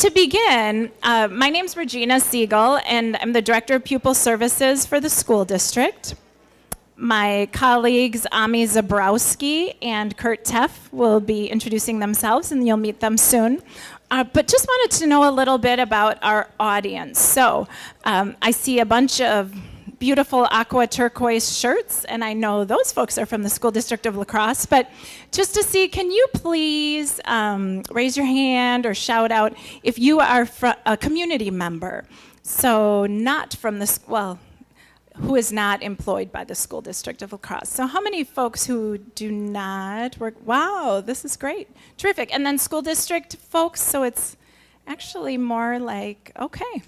to begin, my name's Regina Siegel, and I'm the Director of Pupil Services for the school district. My colleagues Ami Zabrowski and Kurt Teff will be introducing themselves, and you'll meet them soon. But just wanted to know a little bit about our audience. So I see a bunch of beautiful aqua turquoise shirts, and I know those folks are from the School District of La Crosse, but just to see, can you please raise your hand or shout out if you are a community member? So not from the, well, who is not employed by the School District of La Crosse. So how many folks who do not work? Wow, this is great. Terrific. And then school district folks, so it's actually more like, okay,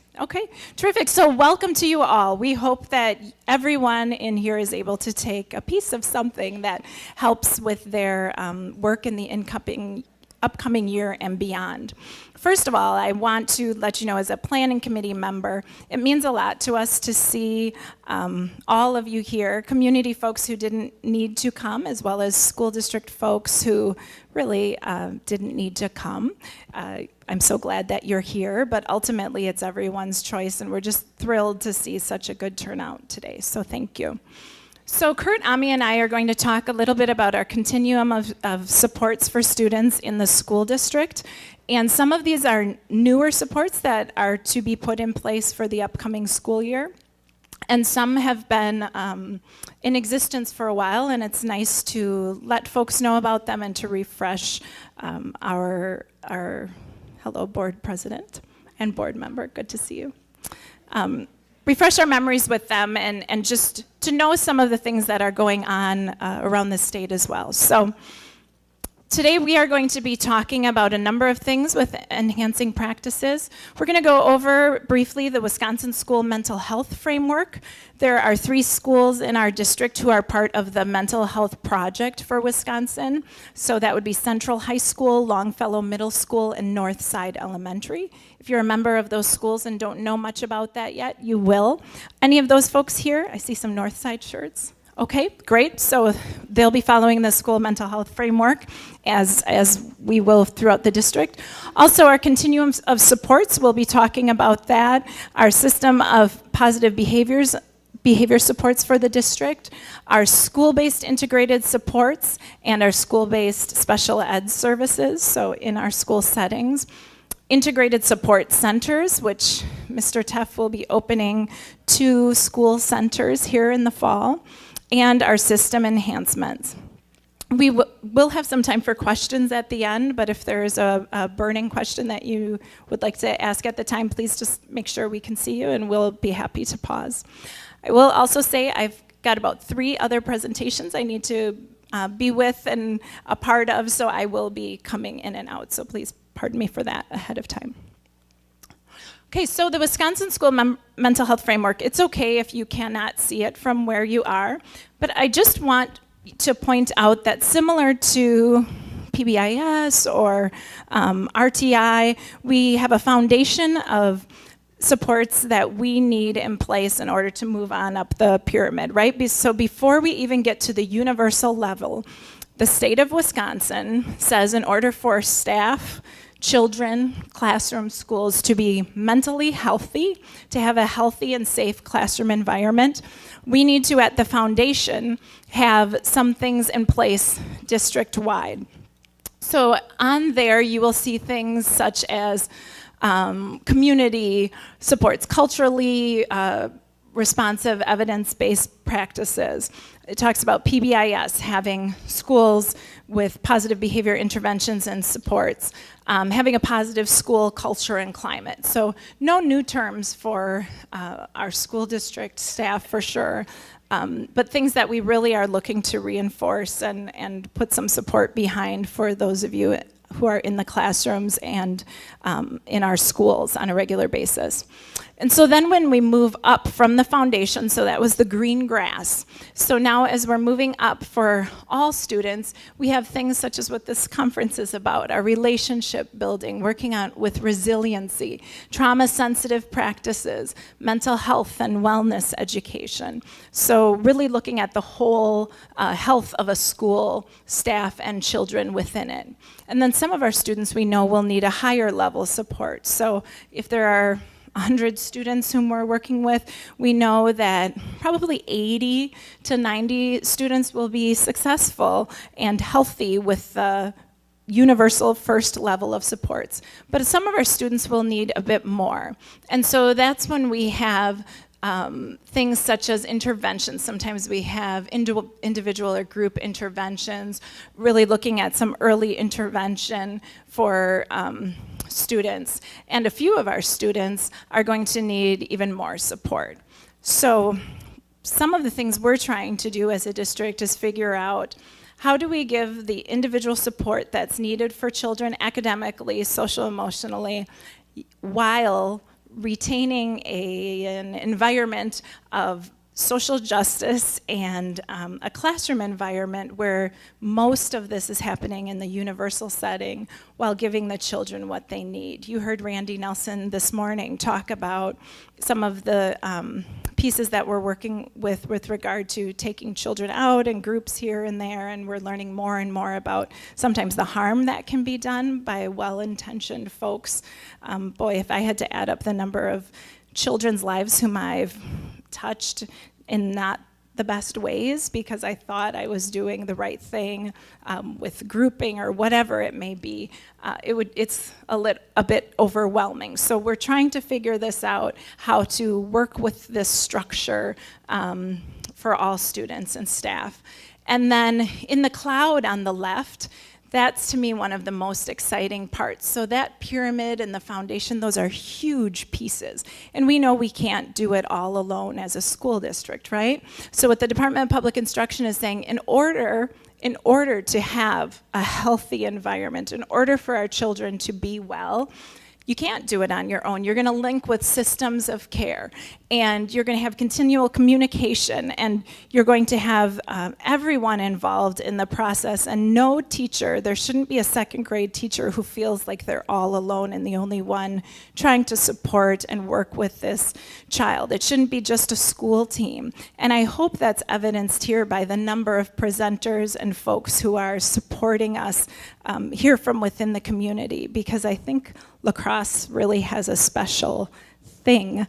terrific. So welcome to you all. We hope that everyone in here is able to take a piece of something that helps with their work in the upcoming year and beyond. First of all, I want to let you know, as a planning committee member, it means a lot to us to see all of you here, community folks who didn't need to come, as well as school district folks who really didn't need to come. I'm so glad that you're here, but ultimately it's everyone's choice, and we're just thrilled to see such a good turnout today, so thank you. So Kurt, Ami, and I are going to talk a little bit about our continuum of supports for students in the school district. And some of these are newer supports that are to be put in place for the upcoming school year. And some have been in existence for a while, and it's nice to let folks know about them and to refresh our hello, board president and board member. Good to see you. Refresh our memories with them and just to know some of the things that are going on around the state as well. So today we are going to be talking about a number of things with enhancing practices. We're going to go over briefly the Wisconsin School Mental Health Framework. There are 3 schools in our district who are part of the Mental Health Project for Wisconsin. So that would be Central High School, Longfellow Middle School, and Northside Elementary. If you're a member of those schools and don't know much about that yet, you will. Any of those folks here? I see some Northside shirts. Okay, great. So they'll be following the school mental health framework as we will throughout the district. Also, our continuum of supports, we'll be talking about that. Our system of positive behavior supports for the district, our school-based integrated supports, and our school-based special ed services, so in our school settings. Integrated support centers, which Mr. Teff will be opening 2 school centers here in the fall, and our system enhancements. We will have some time for questions at the end, but if there's a burning question that you would like to ask at the time, please just make sure we can see you, and we'll be happy to pause. I will also say I've got about 3 other presentations I need to be with and a part of, so I will be coming in and out, so please pardon me for that ahead of time. Okay, so the Wisconsin School Mental Health Framework, it's okay if you cannot see it from where you are, but I just want to point out that similar to PBIS or RTI, we have a foundation of supports that we need in place in order to move on up the pyramid, right? So before we even get to the universal level, the state of Wisconsin says in order for staff, children, classroom, schools to be mentally healthy, to have a healthy and safe classroom environment, we need to, at the foundation, have some things in place district-wide. So on there, you will see things such as community supports, culturally responsive evidence-based practices. It talks about PBIS, having schools with positive behavior interventions and supports, having a positive school culture and climate. So no new terms for our school district staff for sure, but things that we really are looking to reinforce and put some support behind for those of you who are in the classrooms and in our schools on a regular basis. And so then when we move up from the foundation, so that was the green grass. So now as we're moving up for all students, we have things such as what this conference is about, our relationship building, working on with resiliency, trauma-sensitive practices, mental health and wellness education. So really looking at the whole health of a school, staff, and children within it. And then some of our students we know will need a higher level support. So if there are 100 students whom we're working with, we know that probably 80 to 90 students will be successful and healthy with the universal first level of supports. But some of our students will need a bit more. And so that's when we have things such as interventions. Sometimes we have individual or group interventions, really looking at some early intervention for students. And a few of our students are going to need even more support. So some of the things we're trying to do as a district is figure out how do we give the individual support that's needed for children academically, social, emotionally, while retaining an environment of social justice and a classroom environment where most of this is happening in the universal setting while giving the children what they need. You heard Randy Nelson this morning talk about some of the pieces that we're working with regard to taking children out in groups here and there, and we're learning more and more about sometimes the harm that can be done by well-intentioned folks. Boy, if I had to add up the number of children's lives whom I've touched in not the best ways because I thought I was doing the right thing with grouping or whatever it may be, it's a bit overwhelming. So we're trying to figure this out, how to work with this structure for all students and staff. And then in the cloud on the left, that's to me one of the most exciting parts. So that pyramid and the foundation, those are huge pieces. And we know we can't do it all alone as a school district, right? So what the Department of Public Instruction is saying, in order to have a healthy environment, in order for our children to be well, you can't do it on your own. You're going to link with systems of care, and you're going to have continual communication, and you're going to have everyone involved in the process, and no teacher, there shouldn't be a second grade teacher who feels like they're all alone and the only one trying to support and work with this child. It shouldn't be just a school team. And I hope that's evidenced here by the number of presenters and folks who are supporting us here from within the community, because I think La Crosse really has a special thing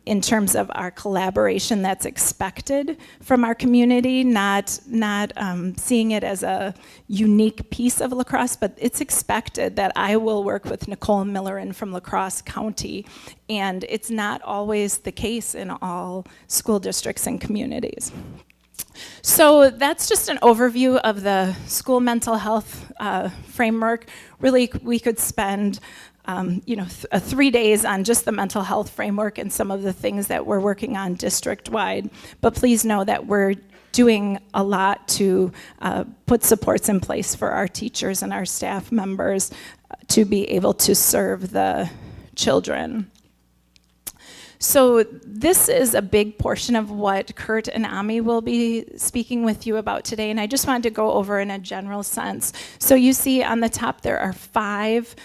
in terms of our collaboration that's expected from our community, not seeing it as a unique piece of La Crosse, but it's expected that I will work with Nicole Millerin from La Crosse County, and it's not always the case in all school districts and communities. So that's just an overview of the school mental health framework. Really, we could spend 3 days on just the mental health framework and some of the things that we're working on district-wide. But please know that we're doing a lot to put supports in place for our teachers and our staff members to be able to serve the children. So this is a big portion of what Kurt and Ami will be speaking with you about today, and I just wanted to go over in a general sense. So you see on the top there are 5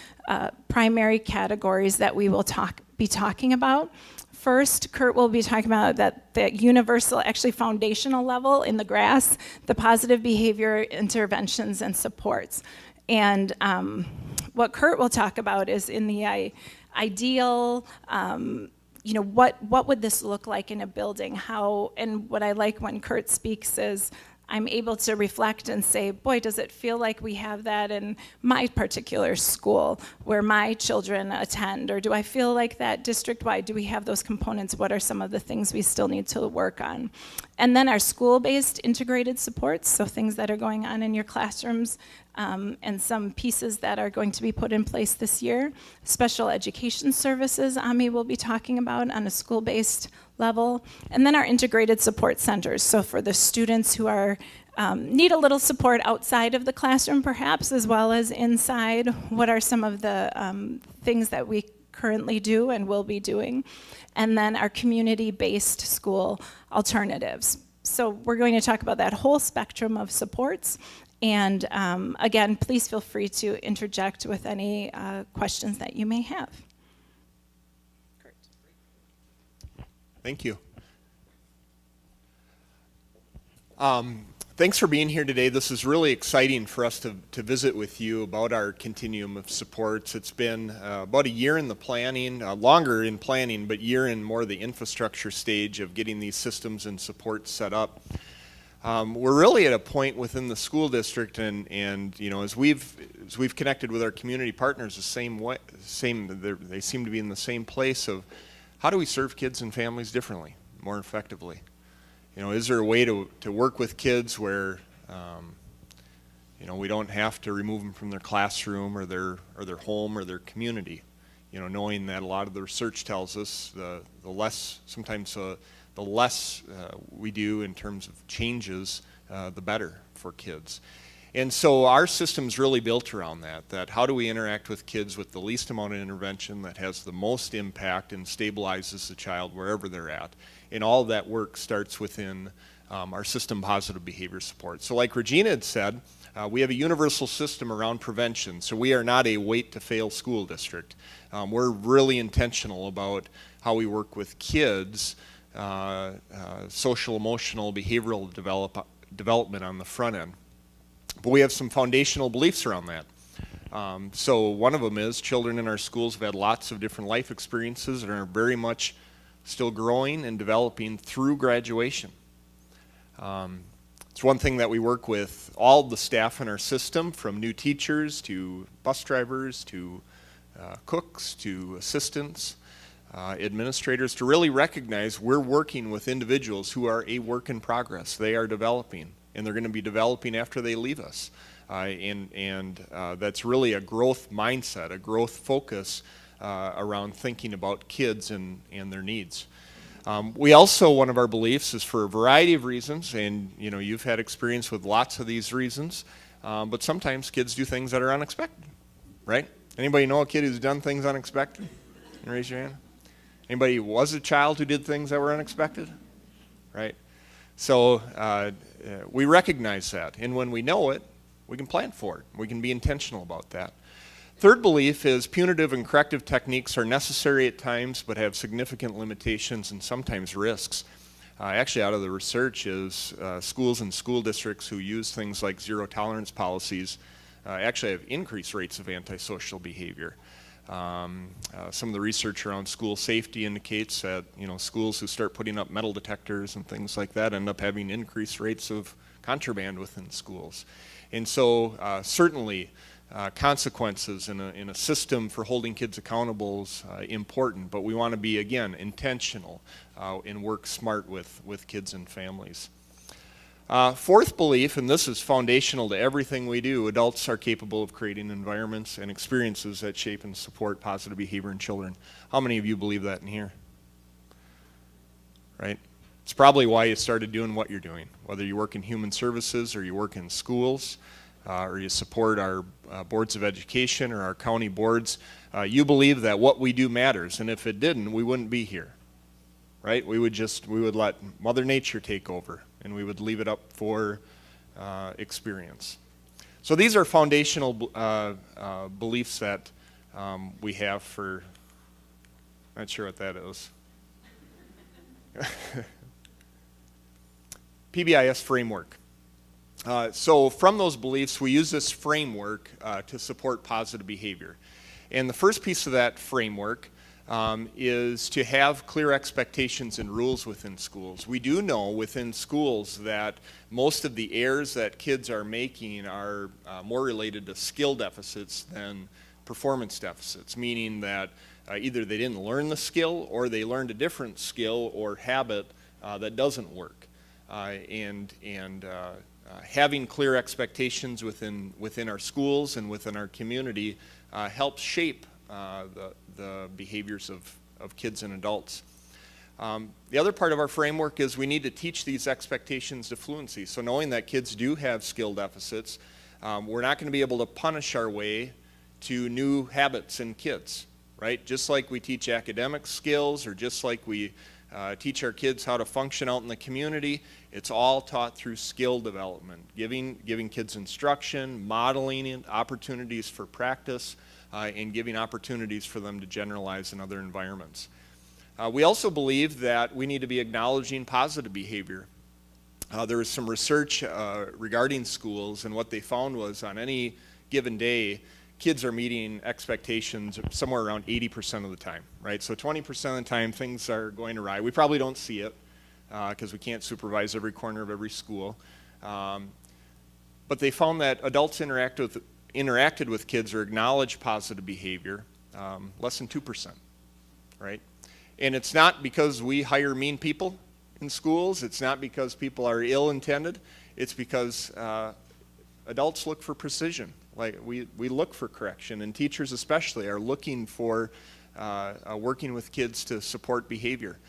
primary categories that we will be talking about. First, Kurt will be talking about the universal, actually foundational level in the grass, the positive behavior interventions and supports. And what Kurt will talk about is in the ideal, what would this look like in a building? And what I like when Kurt speaks is I'm able to reflect and say, boy, does it feel like we have that in my particular school where my children attend? Or do I feel like that district-wide? Do we have those components? What are some of the things we still need to work on? And then our school-based integrated supports, so things that are going on in your classrooms, and some pieces that are going to be put in place this year. Special education services, Ami will be talking about on a school-based level. And then our integrated support centers, so for the students who are need a little support outside of the classroom perhaps, as well as inside. What are some of the things that we currently do and will be doing? And then our community-based school alternatives. So we're going to talk about that whole spectrum of supports. And again, please feel free to interject with any questions that you may have. Kurt. Thank you. Thanks for being here today. This is really exciting for us to visit with you about our Continuum of Supports. It's been about a year in the planning, longer in planning, but year in more the infrastructure stage of getting these systems and supports set up. We're really at a point within the school district, and you know, as we've connected with our community partners, they seem to be in the same place of how do we serve kids and families differently, more effectively. You know, is there a way to work with kids where, you know, we don't have to remove them from their classroom or their home or their community? You know, knowing that a lot of the research tells us the less we do in terms of changes, the better for kids. And so our system's really built around that how do we interact with kids with the least amount of intervention that has the most impact and stabilizes the child wherever they're at. And all of that work starts within our system positive behavior support. So like Regina had said, we have a universal system around prevention. So we are not a wait to fail school district. We're really intentional about how we work with kids, social, emotional, behavioral development on the front end. But we have some foundational beliefs around that. So one of them is children in our schools have had lots of different life experiences and are very much still growing and developing through graduation. It's one thing that we work with all the staff in our system, from new teachers to bus drivers to cooks to assistants, administrators, to really recognize we're working with individuals who are a work in progress. They are developing, and they're going to be developing after they leave us. That's really a growth mindset, a growth focus around thinking about kids and their needs. We also, one of our beliefs is for a variety of reasons, and you know, you've had experience with lots of these reasons, but sometimes kids do things that are unexpected, right? Anybody know a kid who's done things unexpected? Raise your hand. Anybody who was a child who did things that were unexpected? Right? So we recognize that, and when we know it, we can plan for it. We can be intentional about that. Third belief is punitive and corrective techniques are necessary at times but have significant limitations and sometimes risks. Actually, out of the research is schools and school districts who use things like zero tolerance policies actually have increased rates of antisocial behavior. Some of the research around school safety indicates that, you know, schools who start putting up metal detectors and things like that end up having increased rates of contraband within schools. And so certainly consequences in a system for holding kids accountable is important, but we want to be, again, intentional and work smart with kids and families. Fourth belief, and this is foundational to everything we do, adults are capable of creating environments and experiences that shape and support positive behavior in children. How many of you believe that in here? Right? It's probably why you started doing what you're doing, whether you work in human services or you work in schools, or you support our boards of education or our county boards. You believe that what we do matters, and if it didn't, we wouldn't be here, right? We would let Mother Nature take over, and we would leave it up for experience. So these are foundational beliefs that we have for, not sure what that is. PBIS framework. So from those beliefs, we use this framework to support positive behavior. And the first piece of that framework is to have clear expectations and rules within schools. We do know within schools that most of the errors that kids are making are more related to skill deficits than performance deficits, meaning that either they didn't learn the skill or they learned a different skill or habit that doesn't work. Having clear expectations within our schools and within our community helps shape the behaviors of kids and adults. The other part of our framework is we need to teach these expectations to fluency. So knowing that kids do have skill deficits, we're not going to be able to punish our way to new habits in kids, right? Just like we teach academic skills, or just like we teach our kids how to function out in the community, it's all taught through skill development, giving kids instruction, modeling it, opportunities for practice, and giving opportunities for them to generalize in other environments. We also believe that we need to be acknowledging positive behavior. There was some research regarding schools, and what they found was on any given day, kids are meeting expectations somewhere around 80% of the time, right? So 20% of the time, things are going awry. We probably don't see it because we can't supervise every corner of every school. But they found that adults interacted with kids or acknowledged positive behavior less than 2%, right? And it's not because we hire mean people in schools. It's not because people are ill-intended. It's because adults look for precision. Like we look for correction, and teachers especially are looking for working with kids to support behavior.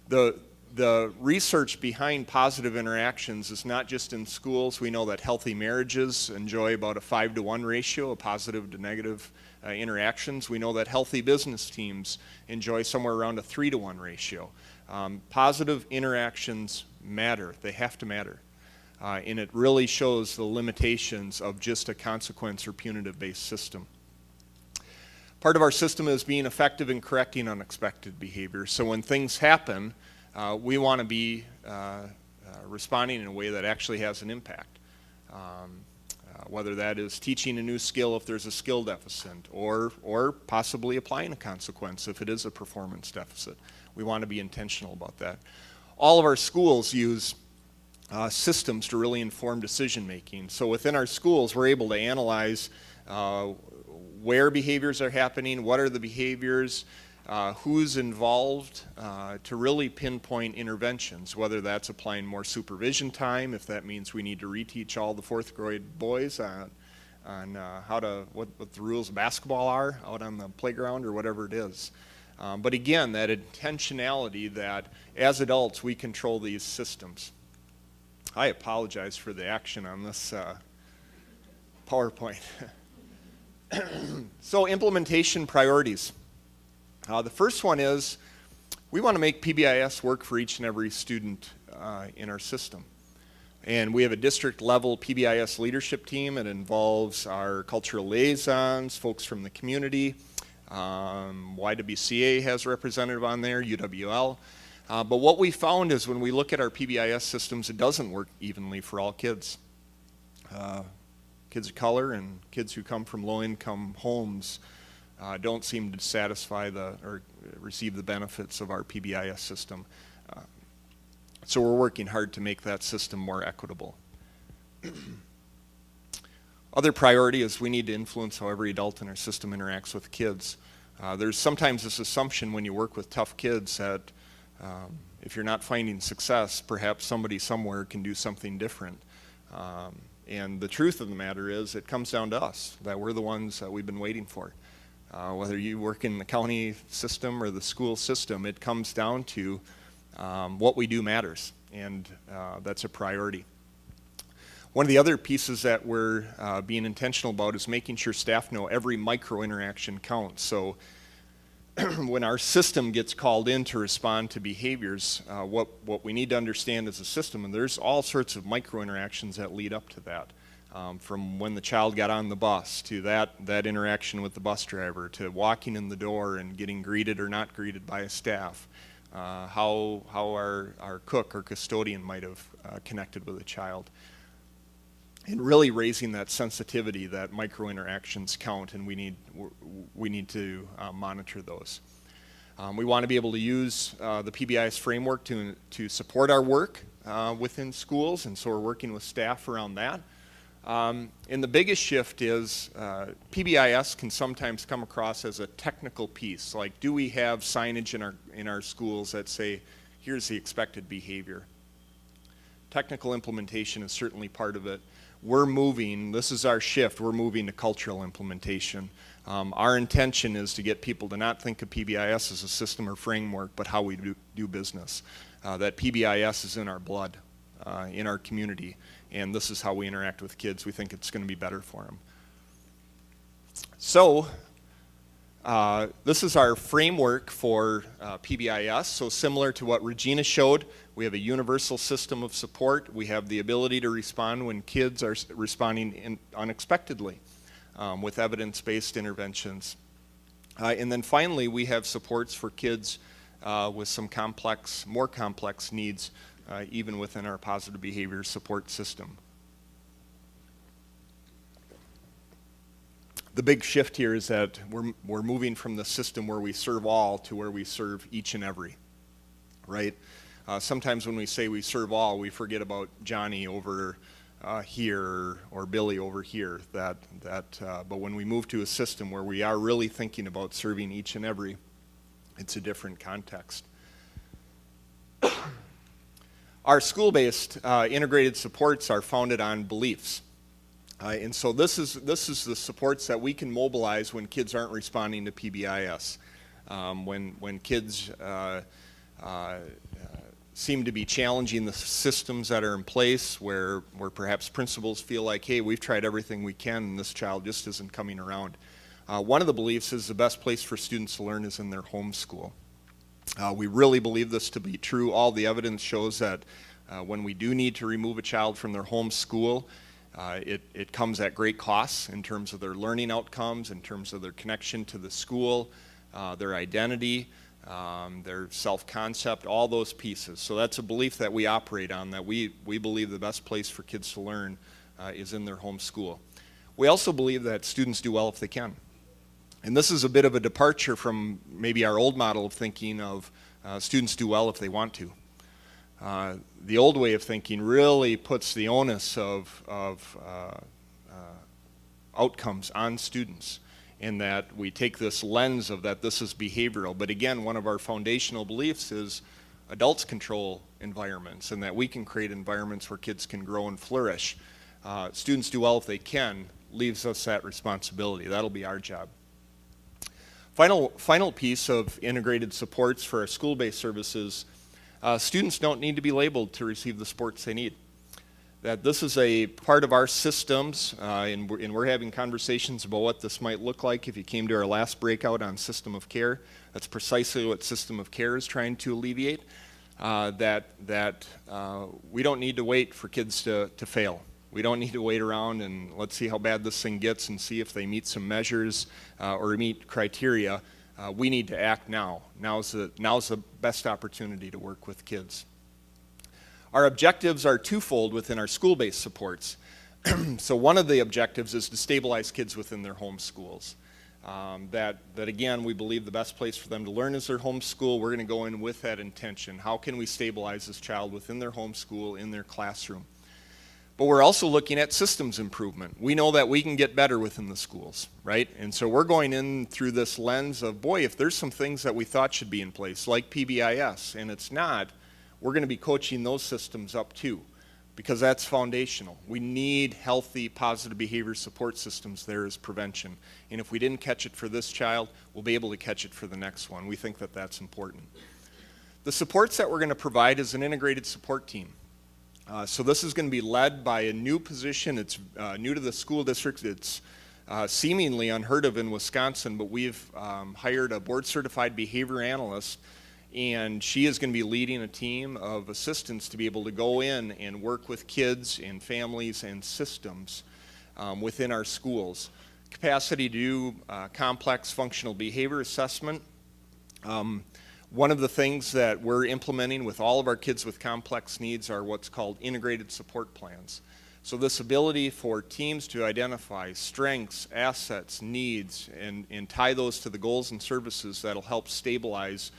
The research behind positive interactions is not just in schools. We know that healthy marriages enjoy about a 5-to-1 ratio of positive to negative interactions. We know that healthy business teams enjoy somewhere around a 3-to-1 ratio. Positive interactions matter. They have to matter. And it really shows the limitations of just a consequence or punitive-based system. Part of our system is being effective in correcting unexpected behavior. So when things happen, we want to be responding in a way that actually has an impact. Whether that is teaching a new skill if there's a skill deficit, or possibly applying a consequence if it is a performance deficit. We want to be intentional about that. All of our schools use systems to really inform decision making. So within our schools, we're able to analyze where behaviors are happening, what are the behaviors, who's involved to really pinpoint interventions, whether that's applying more supervision time, if that means we need to reteach all the 4th grade boys on what the rules of basketball are out on the playground or whatever it is. But again, that intentionality that as adults we control these systems. I apologize for the action on this PowerPoint. So implementation priorities. The first one is we want to make PBIS work for each and every student in our system. And we have a district level PBIS leadership team. It involves our cultural liaisons, folks from the community. YWCA has a representative on there, UWL. But what we found is when we look at our PBIS systems, it doesn't work evenly for all kids. Kids of color and kids who come from low-income homes don't seem to satisfy or receive the benefits of our PBIS system. So we're working hard to make that system more equitable. Other priority is we need to influence how every adult in our system interacts with kids. There's sometimes this assumption when you work with tough kids that if you're not finding success, perhaps somebody somewhere can do something different. And the truth of the matter is it comes down to us, that we're the ones that we've been waiting for. Whether you work in the county system or the school system, it comes down to what we do matters, and that's a priority. One of the other pieces that we're being intentional about is making sure staff know every micro interaction counts. So when our system gets called in to respond to behaviors, what we need to understand as a system, and there's all sorts of micro interactions that lead up to that. From when the child got on the bus, to that interaction with the bus driver, to walking in the door and getting greeted or not greeted by a staff, how our cook or custodian might have connected with a child. And really raising that sensitivity that micro interactions count, and we need to monitor those. We want to be able to use the PBIS framework to support our work within schools, and so we're working with staff around that. And the biggest shift is PBIS can sometimes come across as a technical piece. Like, do we have signage in our schools that say, here's the expected behavior? Technical implementation is certainly part of it. We're moving, this is our shift, we're moving to cultural implementation. Our intention is to get people to not think of PBIS as a system or framework, but how we do business. That PBIS is in our blood, in our community, and this is how we interact with kids. We think it's going to be better for them. So, this is our framework for PBIS. So similar to what Regina showed, we have a universal system of support. We have the ability to respond when kids are responding unexpectedly with evidence-based interventions. And then finally, we have supports for kids with some more complex needs even within our positive behavior support system. The big shift here is that we're moving from the system where we serve all to where we serve each and every, right? Sometimes when we say we serve all, we forget about Johnny over here or Billy over here. But when we move to a system where we are really thinking about serving each and every, it's a different context. Our school-based integrated supports are founded on beliefs. And so this is the supports that we can mobilize when kids aren't responding to PBIS. When kids seem to be challenging the systems that are in place, where perhaps principals feel like, hey, we've tried everything we can and this child just isn't coming around. One of the beliefs is the best place for students to learn is in their home school. We really believe this to be true. All the evidence shows that when we do need to remove a child from their home school, it comes at great costs in terms of their learning outcomes, in terms of their connection to the school, their identity, their self-concept, all those pieces. So that's a belief that we operate on, that we believe the best place for kids to learn is in their home school. We also believe that students do well if they can. And this is a bit of a departure from maybe our old model of thinking of students do well if they want to. The old way of thinking really puts the onus of outcomes on students, in that we take this lens of that this is behavioral. But again, one of our foundational beliefs is adults control environments, and that we can create environments where kids can grow and flourish. Students do well if they can leaves us that responsibility. That'll be our job. Final piece of integrated supports for our school-based services, students don't need to be labeled to receive the supports they need. That this is a part of our systems, and we're having conversations about what this might look like. If you came to our last breakout on system of care, that's precisely what system of care is trying to alleviate, that we don't need to wait for kids to fail. We don't need to wait around and let's see how bad this thing gets and see if they meet some measures or meet criteria. We need to act now. Now's the best opportunity to work with kids. Our objectives are twofold within our school-based supports. So one of the objectives is to stabilize kids within their home schools. That again, we believe the best place for them to learn is their home school. We're going to go in with that intention. How can we stabilize this child within their home school, in their classroom? But we're also looking at systems improvement. We know that we can get better within the schools, right? And so we're going in through this lens of, boy, if there's some things that we thought should be in place, like PBIS, and it's not, we're going to be coaching those systems up too, because that's foundational. We need healthy, positive behavior support systems there as prevention. And if we didn't catch it for this child, we'll be able to catch it for the next one. We think that that's important. The supports that we're going to provide is an integrated support team. So this is going to be led by a new position. It's new to the school district. It's seemingly unheard of in Wisconsin, but we've hired a board-certified behavior analyst, and she is going to be leading a team of assistants to be able to go in and work with kids and families and systems within our schools. Capacity to do complex functional behavior assessment. One of the things that we're implementing with all of our kids with complex needs are what's called integrated support plans. So this ability for teams to identify strengths, assets, needs, and tie those to the goals and services that'll help stabilize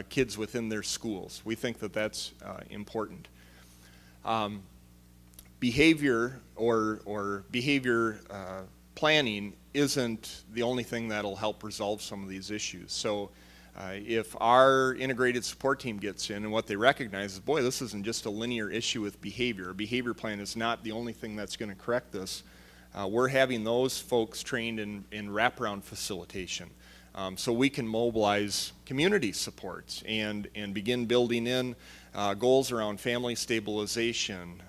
kids within their schools. We think that that's important. Behavior or behavior planning isn't the only thing that'll help resolve some of these issues. So if our integrated support team gets in and what they recognize is, boy, this isn't just a linear issue with behavior. A behavior plan is not the only thing that's going to correct this. We're having those folks trained in wraparound facilitation. So we can mobilize community supports and begin building in goals around family stabilization,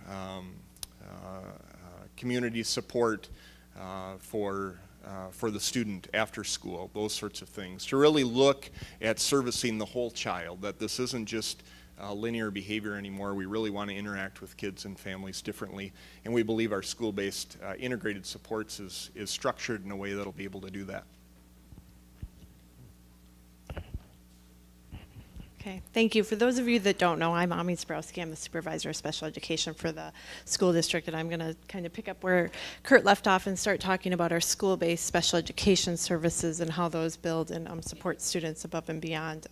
community support for the student after school, those sorts of things, to really look at servicing the whole child, that this isn't just linear behavior anymore. We really want to interact with kids and families differently, and we believe our school-based integrated supports is structured in a way that'll be able to do that. Okay, thank you. For those of you that don't know, I'm Ami Zabrowski. I'm the supervisor of special education for the school district, and I'm going to kind of pick up where Kurt left off and start talking about our school-based special education services and how those build and support students above and beyond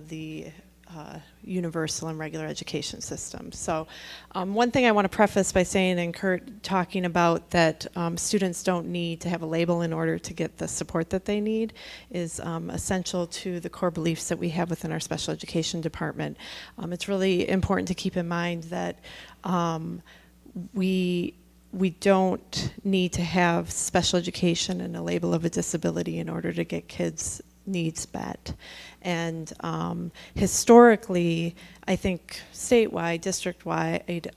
the universal and regular education system. So one thing I want to preface by saying, and Kurt talking about that students don't need to have a label in order to get the support that they need, is essential to the core beliefs that we have within our special education department. It's really important to keep in mind that we don't need to have special education and a label of a disability in order to get kids' needs met. And historically, I think statewide, district-wide,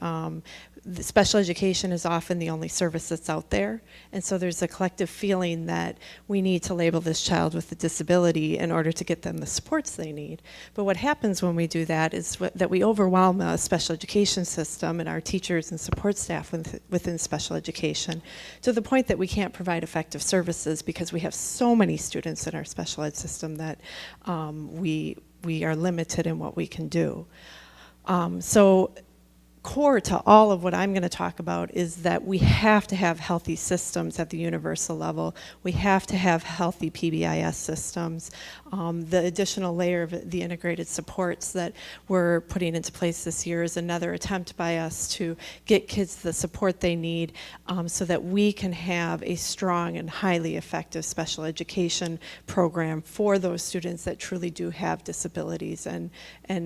the special education is often the only service that's out there. And so there's a collective feeling that we need to label this child with a disability in order to get them the supports they need. But what happens when we do that is that we overwhelm the special education system and our teachers and support staff within special education to the point that we can't provide effective services because we have so many students in our special ed system that we are limited in what we can do. So core to all of what I'm going to talk about is that we have to have healthy systems at the universal level. We have to have healthy PBIS systems. The additional layer of the integrated supports that we're putting into place this year is another attempt by us to get kids the support they need so that we can have a strong and highly effective special education program for those students that truly do have disabilities and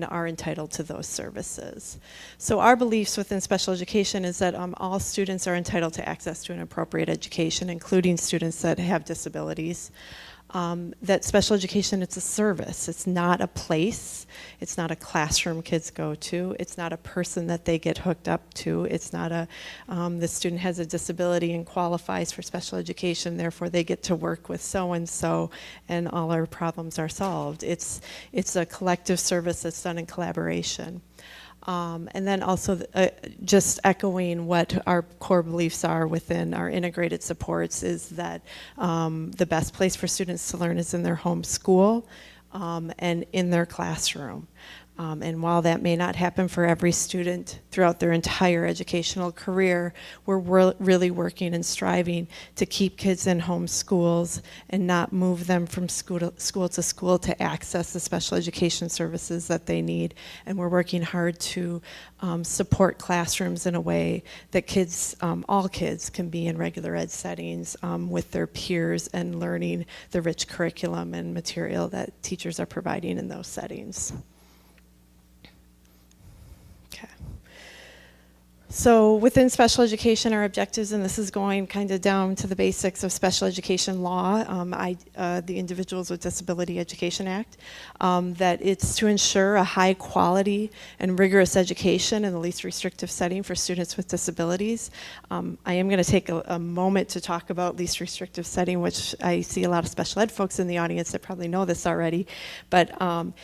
are entitled to those services. So our beliefs within special education is that all students are entitled to access to an appropriate education, including students that have disabilities. That special education, it's a service. It's not a place. It's not a classroom kids go to. It's not a person that they get hooked up to. It's not the student has a disability and qualifies for special education, therefore they get to work with so-and-so and all our problems are solved. It's a collective service that's done in collaboration. And then also just echoing what our core beliefs are within our integrated supports is that the best place for students to learn is in their home school and in their classroom. And while that may not happen for every student throughout their entire educational career, we're really working and striving to keep kids in home schools and not move them from school to school to access the special education services that they need. And we're working hard to support classrooms in a way that kids, all kids, can be in regular ed settings with their peers and learning the rich curriculum and material that teachers are providing in those settings. Okay. So within special education, our objectives, and this is going kind of down to the basics of special education law, the Individuals with Disability Education Act, that it's to ensure a high quality and rigorous education in the least restrictive setting for students with disabilities. I am going to take a moment to talk about least restrictive setting, which I see a lot of special ed folks in the audience that probably know this already, but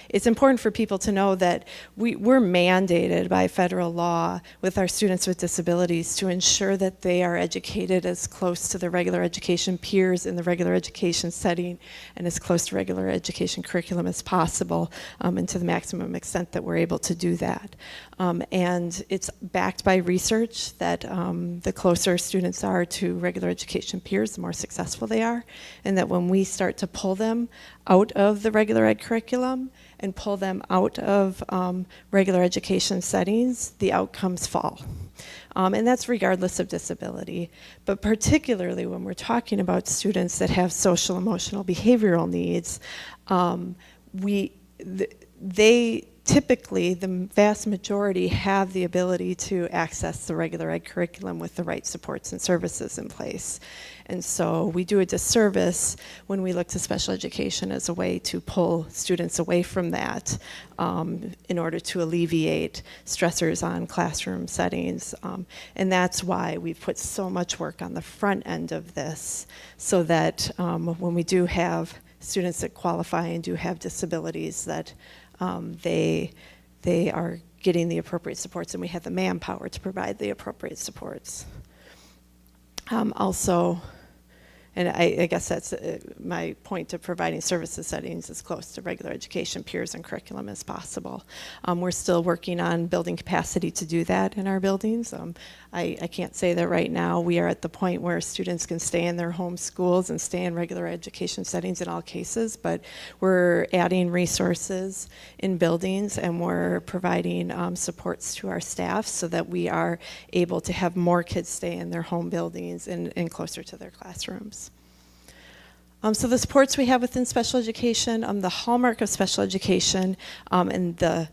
it's important for people to know that we're mandated by federal law with our students with disabilities to ensure that they are educated as close to the regular education peers in the regular education setting and as close to regular education curriculum as possible, and to the maximum extent that we're able to do that. And it's backed by research that the closer students are to regular education peers, the more successful they are, and that when we start to pull them out of the regular ed curriculum and pull them out of regular education settings, the outcomes fall. And that's regardless of disability, but particularly when we're talking about students that have social, emotional, behavioral needs, they typically, the vast majority, have the ability to access the regular ed curriculum with the right supports and services in place. And so we do a disservice when we look to special education as a way to pull students away from that in order to alleviate stressors on classroom settings. And that's why we've put so much work on the front end of this, so that when we do have students that qualify and do have disabilities, that they are getting the appropriate supports, and we have the manpower to provide the appropriate supports. Also, And I guess that's my point of providing services settings as close to regular education peers and curriculum as possible. We're still working on building capacity to do that in our buildings. I can't say that right now we are at the point where students can stay in their home schools and stay in regular education settings in all cases, but we're adding resources in buildings, and we're providing supports to our staff so that we are able to have more kids stay in their home buildings and closer to their classrooms. So the supports we have within special education, the hallmark of special education, and the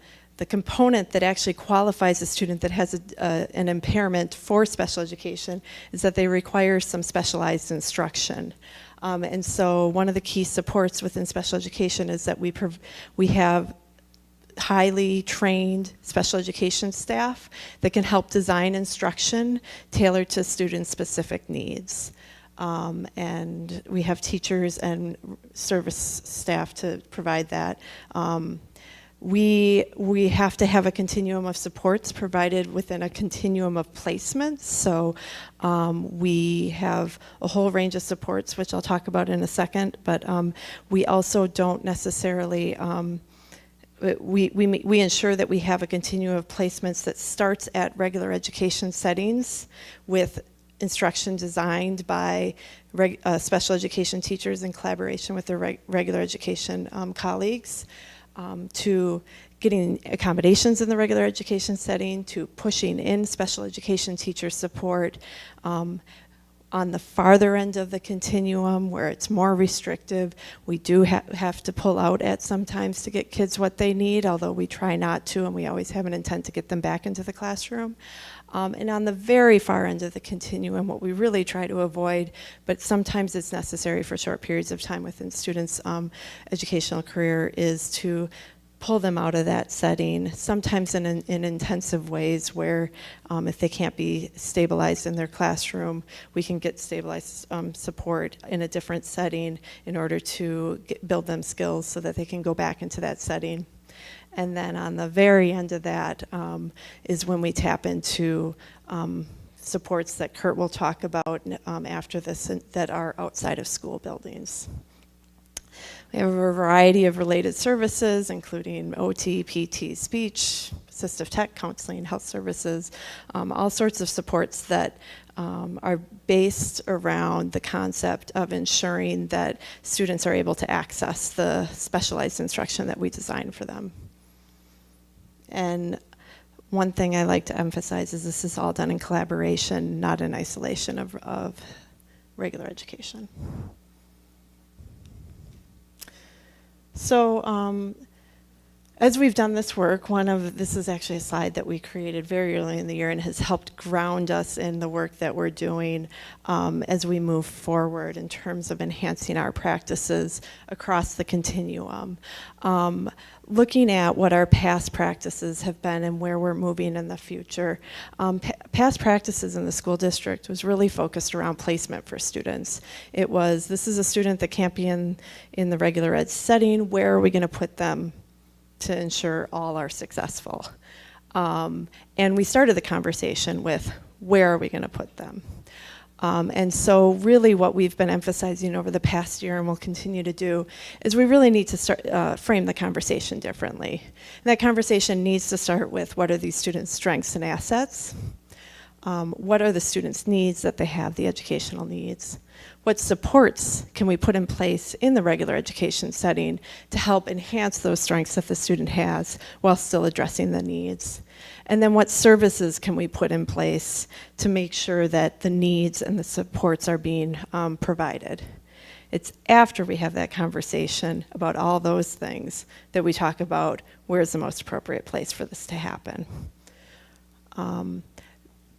component that actually qualifies a student that has an impairment for special education is that they require some specialized instruction. And so one of the key supports within special education is that we have highly trained special education staff that can help design instruction tailored to student-specific needs. And we have teachers and service staff to provide that. We have to have a continuum of supports provided within a continuum of placements. So we have a whole range of supports, which I'll talk about in a second, but we also don't necessarily we ensure that we have a continuum of placements that starts at regular education settings with instruction designed by special education teachers in collaboration with their regular education colleagues, to getting accommodations in the regular education setting, to pushing in special education teacher support. On the farther end of the continuum, where it's more restrictive, we do have to pull out at sometimes to get kids what they need, although we try not to, and we always have an intent to get them back into the classroom. And on the very far end of the continuum, what we really try to avoid, but sometimes it's necessary for short periods of time within students' educational career, is to pull them out of that setting, sometimes in intensive ways where if they can't be stabilized in their classroom, we can get stabilized support in a different setting in order to build them skills so that they can go back into that setting. And then on the very end of that is when we tap into supports that Kurt will talk about after this that are outside of school buildings. We have a variety of related services, including OT, PT, speech, assistive tech, counseling, health services, all sorts of supports that are based around the concept of ensuring that students are able to access the specialized instruction that we design for them. And one thing I like to emphasize is this is all done in collaboration, not in isolation of regular education. So as we've done this work, this is actually a slide that we created very early in the year and has helped ground us in the work that we're doing as we move forward in terms of enhancing our practices across the continuum. Looking at what our past practices have been and where we're moving in the future. Past practices in the school district was really focused around placement for students. It was, this is a student that can't be in the regular ed setting, where are we going to put them to ensure all are successful? And we started the conversation with, where are we going to put them? And so really what we've been emphasizing over the past year and will continue to do is we really need to start frame the conversation differently. And that conversation needs to start with, what are these students' strengths and assets? What are the students' needs that they have, the educational needs? What supports can we put in place in the regular education setting to help enhance those strengths that the student has while still addressing the needs? And then what services can we put in place to make sure that the needs and the supports are being provided? It's after we have that conversation about all those things that we talk about where's the most appropriate place for this to happen.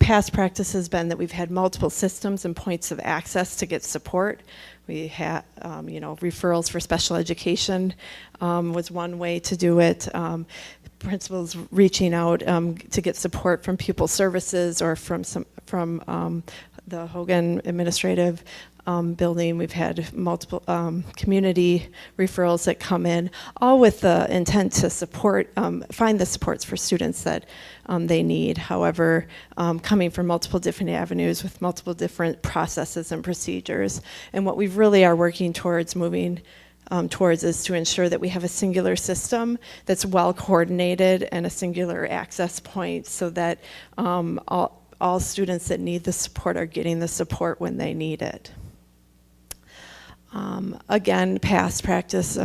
Past practice has been that we've had multiple systems and points of access to get support. We had, referrals for special education was one way to do it. Principals reaching out to get support from pupil services or from the Hogan administrative building. We've had multiple community referrals that come in, all with the intent to support, find the supports for students that they need. However, coming from multiple different avenues with multiple different processes and procedures. And what we really are working towards moving towards is to ensure that we have a singular system that's well coordinated and a singular access point so that all students that need the support are getting the support when they need it. Again, past practice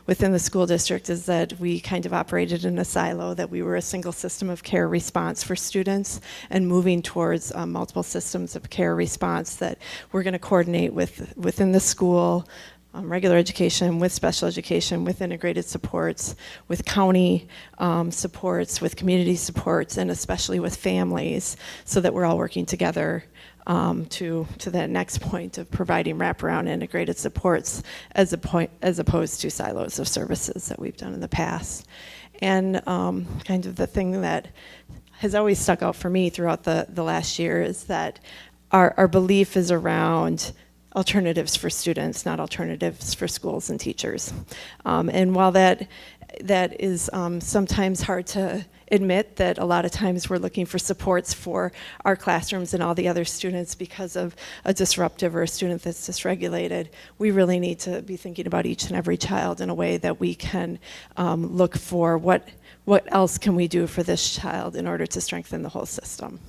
within the school district is that we kind of operated in a silo, that we were a single system of care response for students, and moving towards multiple systems of care response that we're going to coordinate within the school, regular education, with special education, with integrated supports, with county supports, with community supports, and especially with families, so that we're all working together to that next point of providing wraparound integrated supports as opposed to silos of services that we've done in the past. And kind of the thing that has always stuck out for me throughout the last year is that our belief is around alternatives for students, not alternatives for schools and teachers. And while that is sometimes hard to admit, that a lot of times we're looking for supports for our classrooms and all the other students because of a disruptive or a student that's dysregulated, we really need to be thinking about each and every child in a way that we can look for what else can we do for this child in order to strengthen the whole system.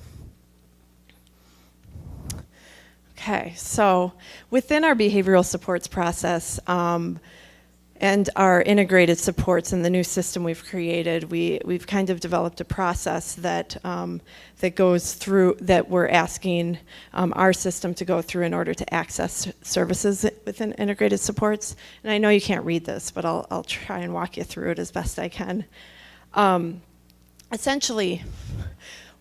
Okay, so within our behavioral supports process and our integrated supports in the new system we've created, we've kind of developed a process that goes through, that we're asking our system to go through in order to access services within integrated supports. And I know you can't read this, but I'll try and walk you through it as best I can. Essentially,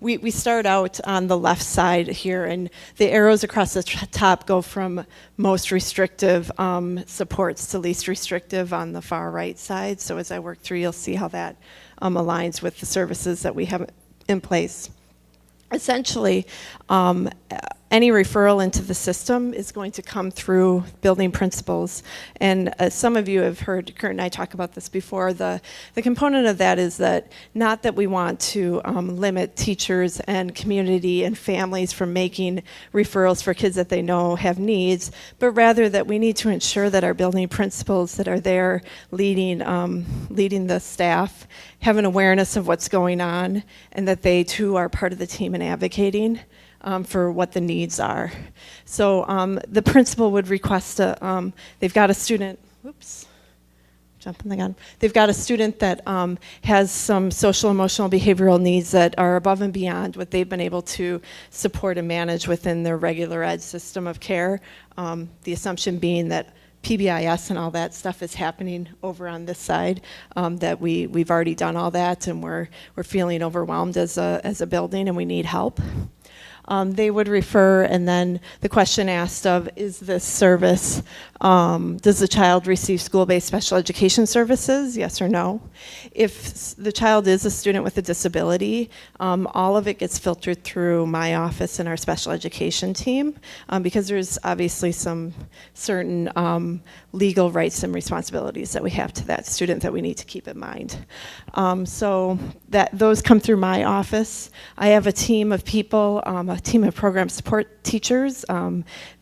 we start out on the left side here, and the arrows across the top go from most restrictive supports to least restrictive on the far right side. So as I work through, you'll see how that aligns with the services that we have in place. Essentially, any referral into the system is going to come through building principals. And some of you have heard Kurt and I talk about this before. The component of that is that not that we want to limit teachers and community and families from making referrals for kids that they know have needs, but rather that we need to ensure that our building principals that are there leading the staff have an awareness of what's going on, and that they too are part of the team in advocating for what the needs are. So the principal would request they've got a student, jumping the gun. They've got a student that has some social, emotional, behavioral needs that are above and beyond what they've been able to support and manage within their regular ed system of care. The assumption being that PBIS and all that stuff is happening over on this side, that we've already done all that, and we're feeling overwhelmed as a building, and we need help. They would refer, and then the question asked of, is this service, does the child receive school-based special education services, yes or no? If the child is a student with a disability, all of it gets filtered through my office and our special education team, because there's obviously some certain legal rights and responsibilities that we have to that student that we need to keep in mind. So those come through my office. I have a team of people, a team of program support teachers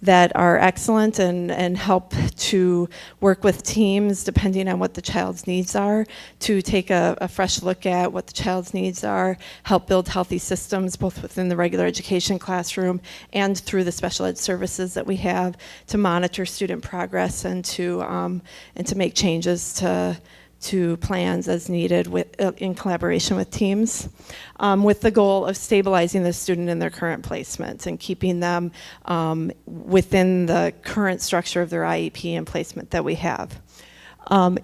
that are excellent and help to work with teams depending on what the child's needs are, to take a fresh look at what the child's needs are, help build healthy systems both within the regular education classroom and through the special ed services that we have, to monitor student progress and to make changes to plans as needed in collaboration with teams, with the goal of stabilizing the student in their current placement and keeping them within the current structure of their IEP and placement that we have.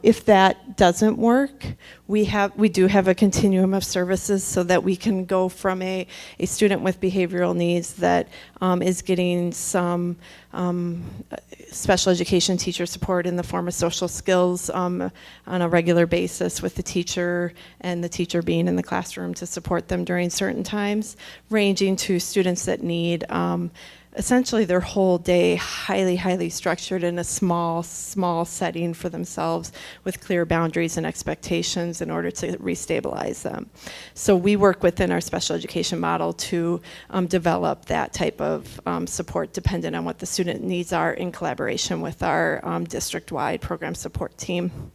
If that doesn't work, we do have a continuum of services so that we can go from a student with behavioral needs that is getting some special education teacher support in the form of social skills on a regular basis with the teacher, and the teacher being in the classroom to support them during certain times, ranging to students that need essentially their whole day highly structured in a small setting for themselves with clear boundaries and expectations in order to restabilize them. So we work within our special education model to develop that type of support dependent on what the student needs are in collaboration with our district-wide program support team.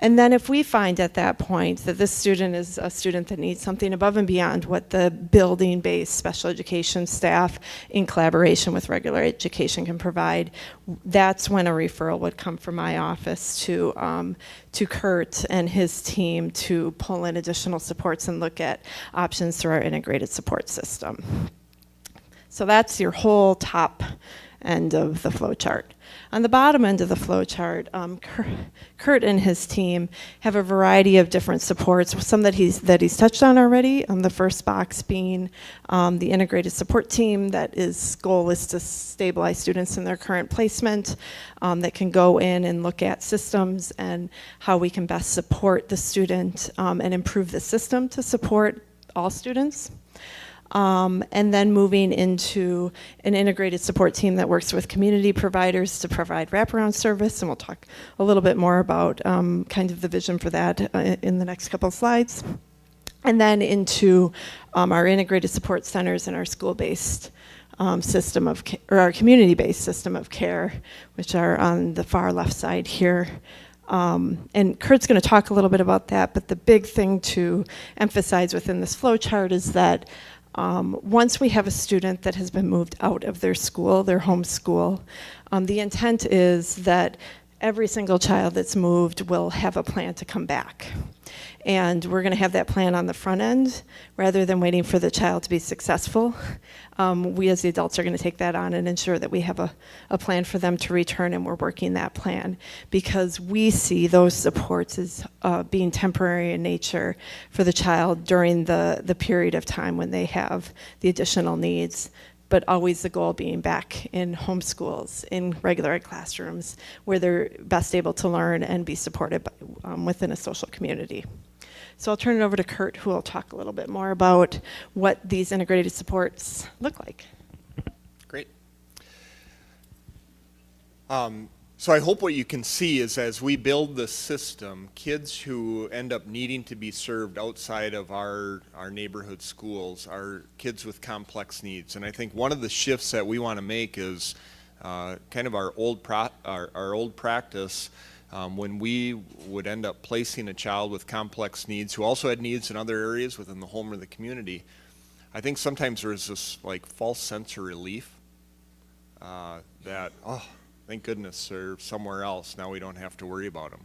And then if we find at that point that this student is a student that needs something above and beyond what the building-based special education staff in collaboration with regular education can provide, that's when a referral would come from my office to Kurt and his team to pull in additional supports and look at options through our integrated support system. So that's your whole top end of the flow chart. On the bottom end of the flow chart, Kurt and his team have a variety of different supports, some that he's touched on already. The first box being the integrated support team that is goal is to stabilize students in their current placement, that can go in and look at systems and how we can best support the student and improve the system to support all students. And then moving into an integrated support team that works with community providers to provide wraparound service, and we'll talk a little bit more about kind of the vision for that in the next couple of slides. And then into our integrated support centers and our school-based system of or our community-based system of care, which are on the far left side here. And Kurt's going to talk a little bit about that, but the big thing to emphasize within this flow chart is that once we have a student that has been moved out of their school, their home school, the intent is that every single child that's moved will have a plan to come back. And we're going to have that plan on the front end rather than waiting for the child to be successful. We as the adults are going to take that on and ensure that we have a plan for them to return, and we're working that plan because we see those supports as being temporary in nature for the child during the period of time when they have the additional needs, but always the goal being back in home schools, in regular ed classrooms, where they're best able to learn and be supported within a social community. So I'll turn it over to Kurt, who will talk a little bit more about what these integrated supports look like. Great. So I hope what you can see is as we build the system, kids who end up needing to be served outside of our neighborhood schools are kids with complex needs. And I think one of the shifts that we want to make is kind of our old practice when we would end up placing a child with complex needs who also had needs in other areas within the home or the community. I think sometimes there's this like false sense of relief that, oh, thank goodness they're somewhere else. Now we don't have to worry about them.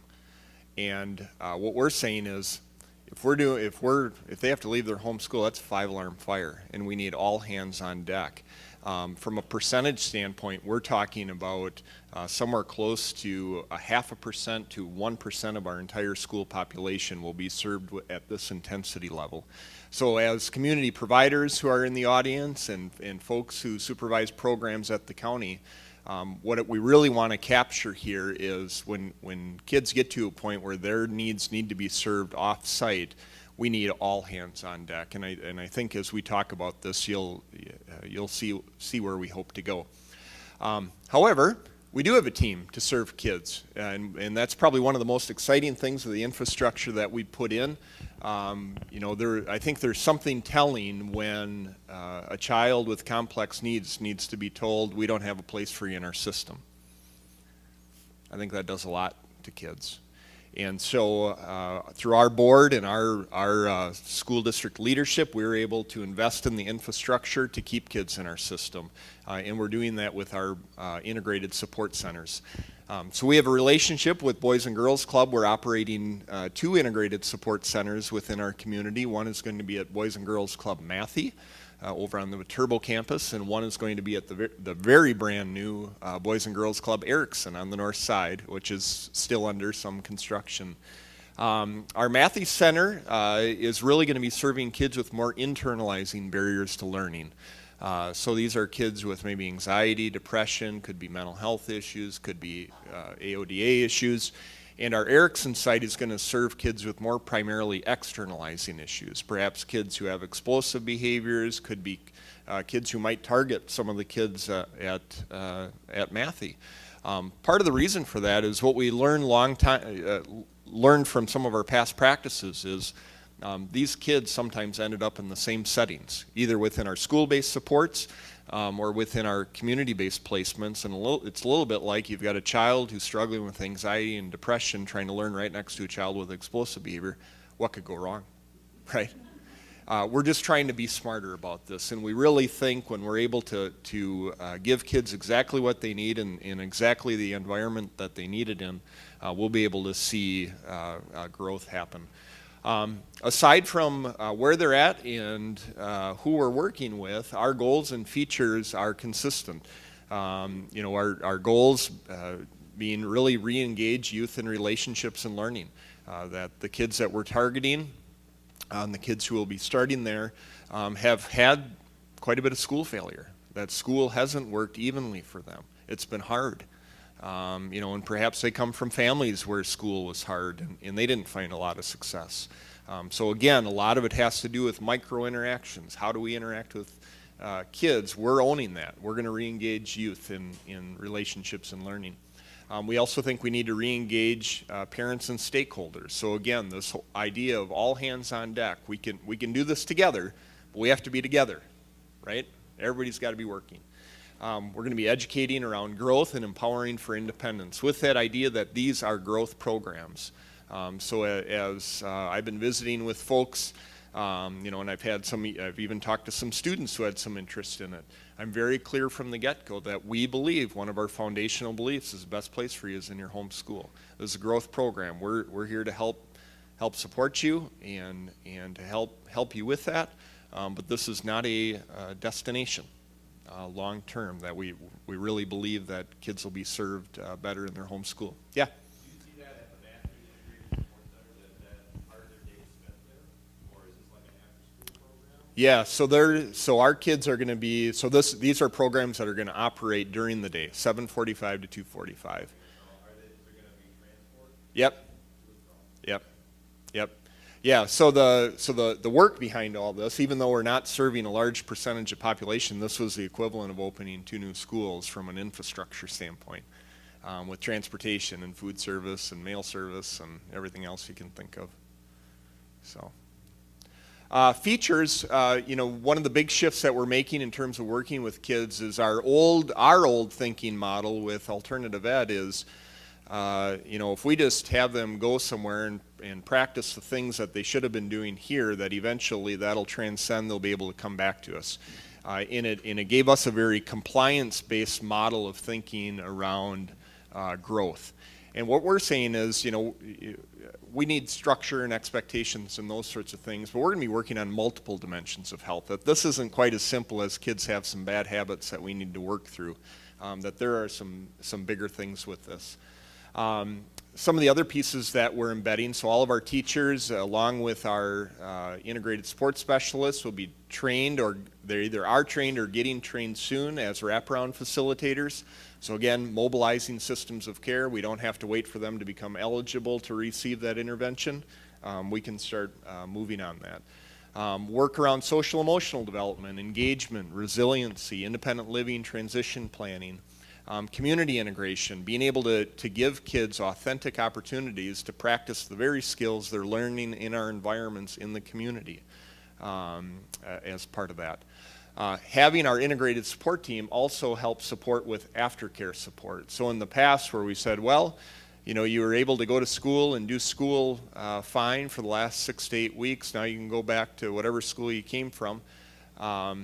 And what we're saying is, if they have to leave their home school, that's a 5-alarm fire, and we need all hands on deck. From a percentage standpoint, we're talking about somewhere close to 0.5% to 1% of our entire school population will be served at this intensity level. So as community providers who are in the audience and folks who supervise programs at the county, what we really want to capture here is when kids get to a point where their needs need to be served off-site, we need all hands on deck. And I think as we talk about this, you'll see where we hope to go. However, we do have a team to serve kids, and that's probably one of the most exciting things of the infrastructure that we put in. I think there's something telling when a child with complex needs to be told, we don't have a place for you in our system. I think that does a lot to kids. And so through our board and our school district leadership, we were able to invest in the infrastructure to keep kids in our system. And we're doing that with our integrated support centers. So we have a relationship with Boys and Girls Club. We're operating 2 integrated support centers within our community. One is going to be at Boys and Girls Club Matthey over on the Viterbo campus, and one is going to be at the very brand new Boys and Girls Club Erickson on the north side, which is still under some construction. Our Matthey Center is really going to be serving kids with more internalizing barriers to learning. So these are kids with maybe anxiety, depression, could be mental health issues, could be AODA issues. And our Erickson site is going to serve kids with more primarily externalizing issues. Perhaps kids who have explosive behaviors, could be kids who might target some of the kids at Matthey. Part of the reason for that is what we learned learned from some of our past practices is these kids sometimes ended up in the same settings, either within our school-based supports or within our community-based placements. And it's a little bit like you've got a child who's struggling with anxiety and depression trying to learn right next to a child with explosive behavior. What could go wrong, right? We're just trying to be smarter about this, and we really think when we're able to give kids exactly what they need in exactly the environment that they need it in, we'll be able to see growth happen. Aside from where they're at and who we're working with, our goals and features are consistent. Our goals being really re-engage youth in relationships and learning. That the kids that we're targeting, the kids who will be starting there, have had quite a bit of school failure. That school hasn't worked evenly for them. It's been hard. And perhaps they come from families where school was hard and they didn't find a lot of success. So again, a lot of it has to do with micro interactions. How do we interact with kids? We're owning that. We're going to re-engage youth in relationships and learning. We also think we need to re-engage parents and stakeholders. So again, this whole idea of all hands on deck. We can do this together, but we have to be together, right? Everybody's got to be working. We're going to be educating around growth and empowering for independence with that idea that these are growth programs. So as I've been visiting with folks, and I've even talked to some students who had some interest in it. I'm very clear from the get-go that we believe one of our foundational beliefs is the best place for you is in your home school. This is a growth program. We're here to help support you and to help you with that. But this is not a destination. Long term, that we really believe that kids will be served better in their home school. Yeah. Do you see that at the Matthew Integrated Support Center, that part of their day is spent there, or is this like an after-school program? Yeah. So our kids are going to be. These are programs that are going to operate during the day, 7:45 to 2:45. Is there going to be transport? Yep. Yeah, so the work behind all this, even though we're not serving a large percentage of population, this was the equivalent of opening 2 new schools from an infrastructure standpoint, with transportation and food service and mail service and everything else you can think of. So, features, one of the big shifts that we're making in terms of working with kids is our old thinking model with alternative ed is, if we just have them go somewhere and practice the things that they should have been doing here, that eventually that'll transcend, they'll be able to come back to us. And it gave us a very compliance-based model of thinking around growth. And what we're saying is, we need structure and expectations and those sorts of things, but we're going to be working on multiple dimensions of health. That this isn't quite as simple as kids have some bad habits that we need to work through, that there are some bigger things with this. Some of the other pieces that we're embedding, so all of our teachers, along with our integrated support specialists, will be trained, or they either are trained or getting trained soon as wraparound facilitators. So again, mobilizing systems of care. We don't have to wait for them to become eligible to receive that intervention. We can start moving on that. Work around social emotional development, engagement, resiliency, independent living, transition planning. Community integration, being able to give kids authentic opportunities to practice the very skills they're learning in our environments in the community as part of that. Having our integrated support team also helps support with aftercare support. So in the past where we said, well, you were able to go to school and do school fine for the last 6 to 8 weeks, now you can go back to whatever school you came from. I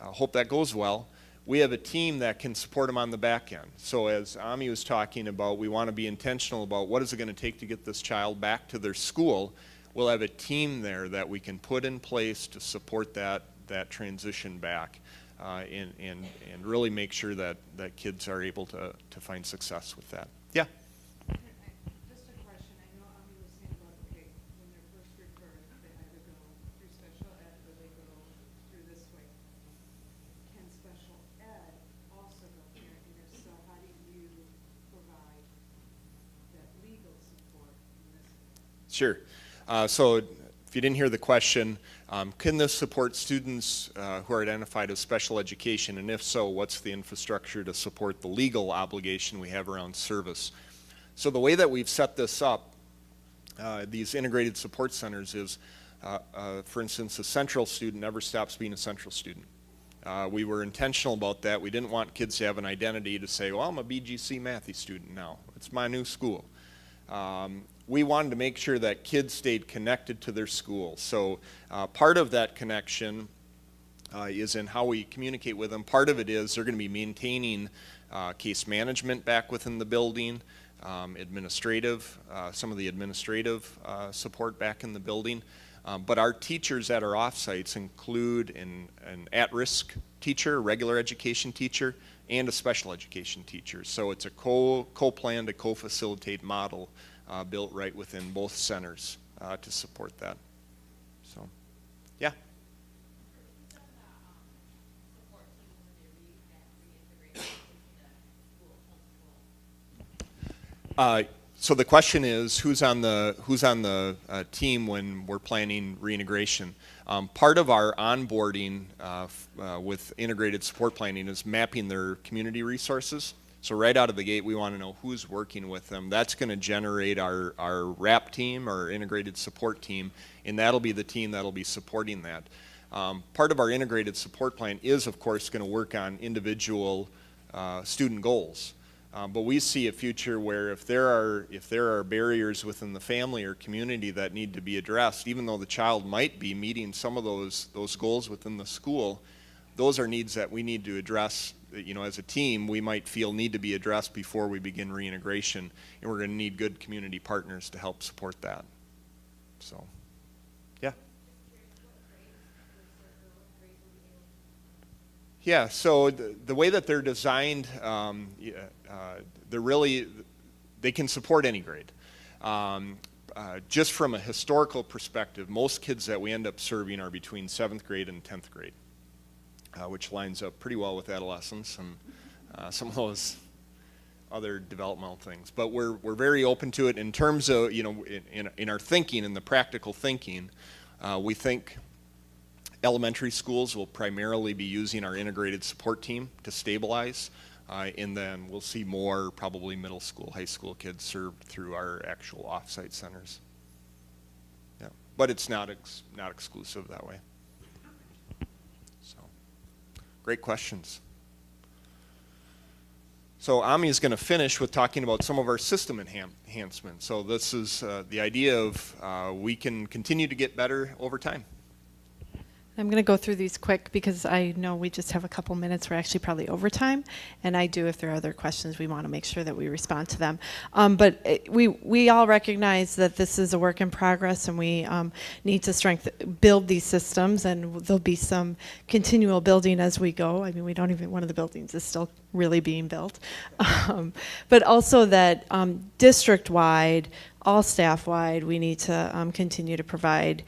hope that goes well. We have a team that can support them on the back end. So as Ami was talking about, we want to be intentional about what is it going to take to get this child back to their school. We'll have a team there that we can put in place to support that transition back and really make sure that kids are able to find success with that. Yeah? Just a question. I know Ami was saying about, okay, when they're first referred, they either go through special ed or they go through this way. Can special ed also go here? And if so, how do you provide that legal support Sure. So if you didn't hear the question, can this support students who are identified as special education? And if so, what's the infrastructure to support the legal obligation we have around service? So the way that we've set this up, these integrated support centers is, for instance, a central student never stops being a central student. We were intentional about that. We didn't want kids to have an identity to say, well, I'm a BGC Matthew student now. It's my new school. We wanted to make sure that kids stayed connected to their school. So part of that connection is in how we communicate with them. Part of it is they're going to be maintaining case management back within the building, some of the administrative support back in the building. But our teachers at our offsites include an at-risk teacher, a regular education teacher, and a special education teacher. So it's a co-planned, a co-facilitate model built right within both centers to support that. So, yeah. So the question is, who's on the team when we're planning reintegration? Part of our onboarding with integrated support planning is mapping their community resources. So right out of the gate, we want to know who's working with them. That's going to generate our RAP team, our integrated support team, and that'll be the team that'll be supporting that. Part of our integrated support plan is, of course, going to work on individual student goals. But we see a future where if there are barriers within the family or community that need to be addressed, even though the child might be meeting some of those goals within the school, those are needs that we need to address. You know, as a team, we might feel need to be addressed before we begin reintegration, and we're going to need good community partners to help support that. So, yeah. Yeah, so the way that they're designed, they can support any grade. Just from a historical perspective, most kids that we end up serving are between 7th grade and 10th grade, which lines up pretty well with adolescence and some of those other developmental things. But we're very open to it in terms of, you know, in our thinking, in the practical thinking, we think elementary schools will primarily be using our integrated support team to stabilize, and then we'll see more probably middle school, high school kids served through our actual off-site centers. Yeah, but it's not exclusive that way. So, great questions. So Ami is going to finish with talking about some of our system enhancements. So this is the idea of we can continue to get better over time. I'm going to go through these quick because I know we just have a couple minutes. We're actually probably over time, and I do, if there are other questions, we want to make sure that we respond to them. But we all recognize that this is a work in progress, and we need to build these systems, and there'll be some continual building as we go. I mean, one of the buildings is still really being built. But also that district-wide, all staff-wide, we need to continue to provide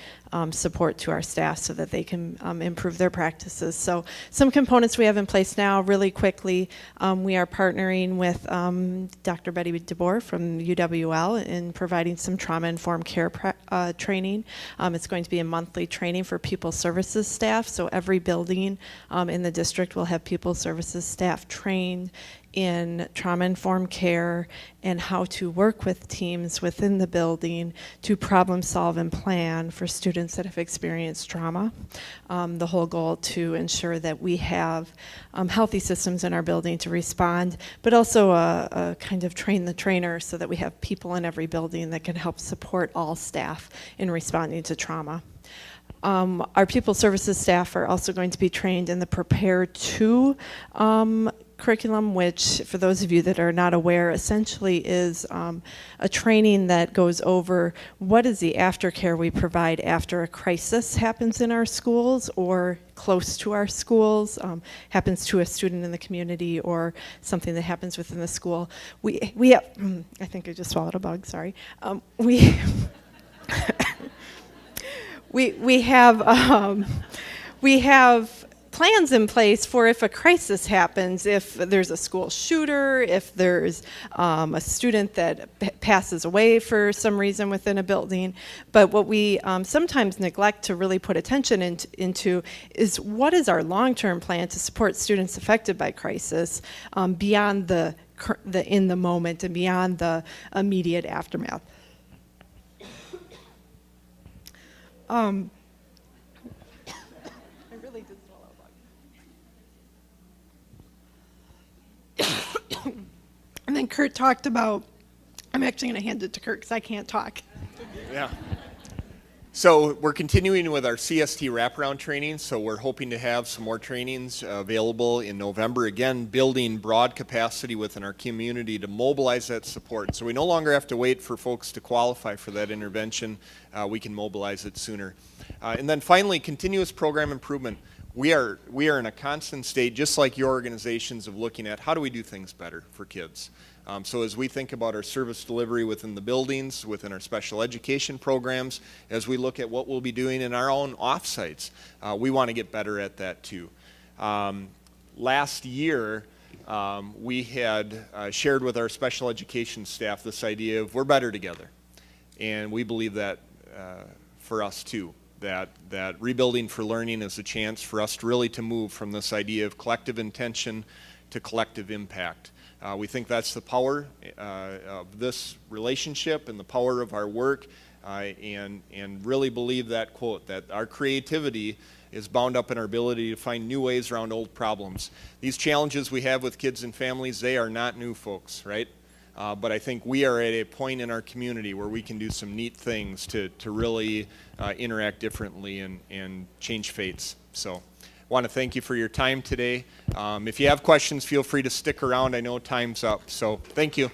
support to our staff so that they can improve their practices. So some components we have in place now, really quickly, we are partnering with Dr. Betty DeBoer from UWL in providing some trauma-informed care training. It's going to be a monthly training for pupil services staff, so every building in the district will have pupil services staff trained in trauma-informed care and how to work with teams within the building to problem solve and plan for students that have experienced trauma. The whole goal to ensure that we have healthy systems in our building to respond, but also a kind of train the trainer so that we have people in every building that can help support all staff in responding to trauma. Our pupil services staff are also going to be trained in the Prepare To curriculum, which, for those of you that are not aware, essentially is a training that goes over what is the aftercare we provide after a crisis happens in our schools or close to our schools, happens to a student in the community or something that happens within the school. We have, I think I just swallowed a bug, sorry. We we have plans in place for if a crisis happens, if there's a school shooter, if there's a student that passes away for some reason within a building. But what we sometimes neglect to really put attention into is what is our long-term plan to support students affected by crisis beyond the in the moment and beyond the immediate aftermath. I really did swallow a bug. And then Kurt talked about, I'm actually going to hand it to Kurt because I can't talk. Yeah. So we're continuing with our CST wraparound training, so we're hoping to have some more trainings available in November, again building broad capacity within our community to mobilize that support. So we no longer have to wait for folks to qualify for that intervention, we can mobilize it sooner. And then finally, continuous program improvement. We are in a constant state, just like your organizations, of looking at how do we do things better for kids. So as we think about our service delivery within the buildings, within our special education programs, as we look at what we'll be doing in our own offsites, we want to get better at that too. Last year, we had shared with our special education staff this idea of we're better together. And we believe that for us too. That rebuilding for learning is a chance for us to really to move from this idea of collective intention to collective impact. We think that's the power of this relationship and the power of our work, and really believe that quote, that our creativity is bound up in our ability to find new ways around old problems. These challenges we have with kids and families, they are not new, folks, right? But I think we are at a point in our community where we can do some neat things to really interact differently and change fates. So I want to thank you for your time today. If you have questions, feel free to stick around. I know time's up. So thank you.